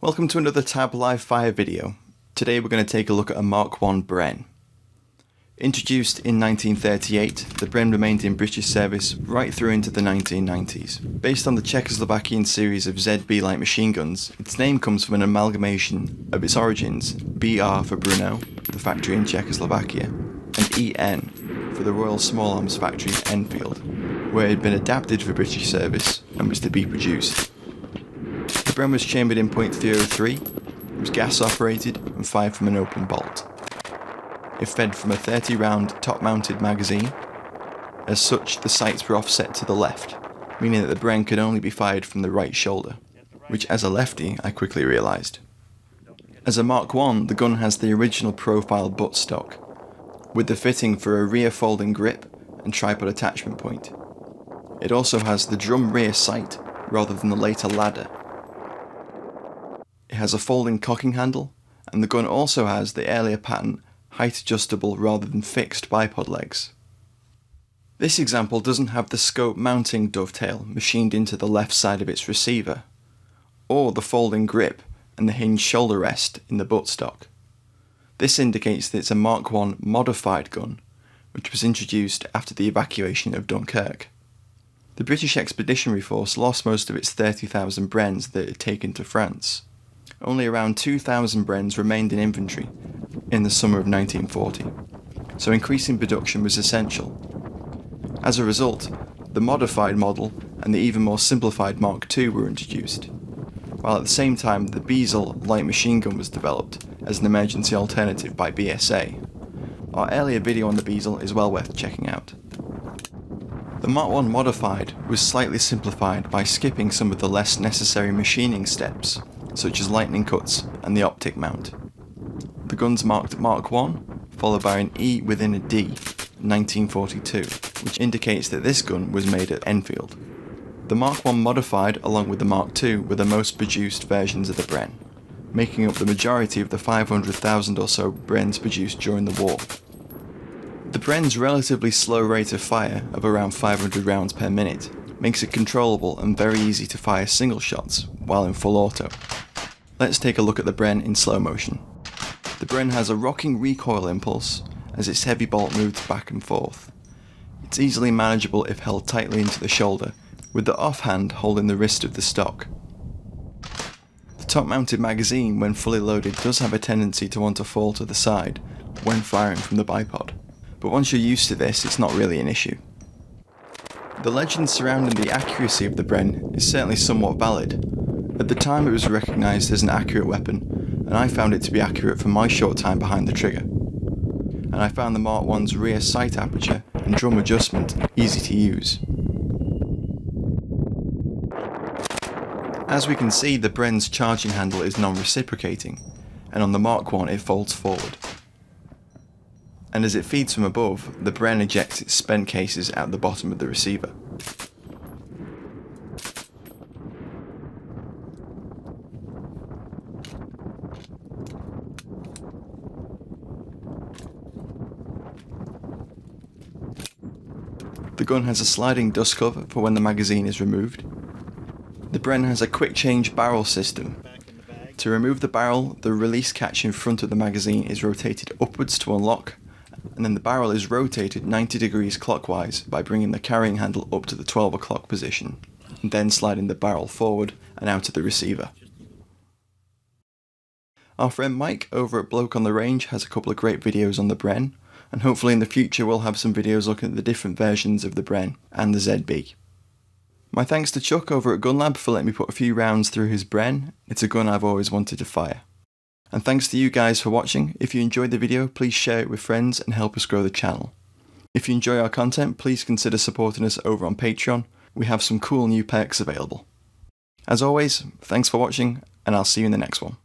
Welcome to another Tab Live Fire video. Today we're going to take a look at a Mk1 Bren. Introduced in 1938, the Bren remained in British service right through into the 1990s. Based on the Czechoslovakian series of ZB light machine guns, its name comes from an amalgamation of its origins, BR for Brno, the factory in Czechoslovakia, and EN for the Royal Small Arms Factory Enfield, where it had been adapted for British service and was to be produced. The Bren was chambered in .303, was gas operated and fired from an open bolt. It fed from a 30-round top-mounted magazine. As such, the sights were offset to the left, meaning that the Bren could only be fired from the right shoulder, which as a lefty I quickly realised. As a Mk1, the gun has the original profile buttstock, with the fitting for a rear folding grip and tripod attachment point. It also has the drum rear sight rather than the later ladder. It has a folding cocking handle, and the gun also has the earlier pattern height adjustable rather than fixed bipod legs. This example doesn't have the scope mounting dovetail machined into the left side of its receiver, or the folding grip and the hinged shoulder rest in the buttstock. This indicates that it's a Mk1 modified gun, which was introduced after the evacuation of Dunkirk. The British Expeditionary Force lost most of its 30,000 Brens that it had taken to France. Only around 2,000 Brens remained in inventory in the summer of 1940, so increasing production was essential. As a result, the modified model and the even more simplified Mk2 were introduced, while at the same time the Beazle light machine gun was developed as an emergency alternative by BSA. Our earlier video on the Beazle is well worth checking out. The Mk1 modified was slightly simplified by skipping some of the less necessary machining steps, such as lightning cuts and the optic mount. The gun's marked Mk1, followed by an E within a D, 1942, which indicates that this gun was made at Enfield. The Mk1 modified, along with the Mk2, were the most produced versions of the Bren, making up the majority of the 500,000 or so Brens produced during the war. The Bren's relatively slow rate of fire of around 500 rounds per minute makes it controllable and very easy to fire single shots while in full auto. Let's take a look at the Bren in slow motion. The Bren has a rocking recoil impulse as its heavy bolt moves back and forth. It's easily manageable if held tightly into the shoulder, with the offhand holding the wrist of the stock. The top-mounted magazine, when fully loaded, does have a tendency to want to fall to the side when firing from the bipod, but once you're used to this, it's not really an issue. The legend surrounding the accuracy of the Bren is certainly somewhat valid. At the time it was recognised as an accurate weapon, and I found it to be accurate for my short time behind the trigger. And I found the Mk1's rear sight aperture and drum adjustment easy to use. As we can see, the Bren's charging handle is non-reciprocating, and on the Mk1 it folds forward. And as it feeds from above, the Bren ejects its spent cases out the bottom of the receiver. The gun has a sliding dust cover for when the magazine is removed. The Bren has a quick change barrel system. To remove the barrel, the release catch in front of the magazine is rotated upwards to unlock, and then the barrel is rotated 90 degrees clockwise by bringing the carrying handle up to the 12 o'clock position, and then sliding the barrel forward and out of the receiver. Our friend Mike over at Bloke on the Range has a couple of great videos on the Bren, and hopefully in the future we'll have some videos looking at the different versions of the Bren and the ZB. My thanks to Chuck over at Gun Lab for letting me put a few rounds through his Bren. It's a gun I've always wanted to fire. And thanks to you guys for watching. If you enjoyed the video, please share it with friends and help us grow the channel. If you enjoy our content, please consider supporting us over on Patreon. We have some cool new perks available. As always, thanks for watching, and I'll see you in the next one.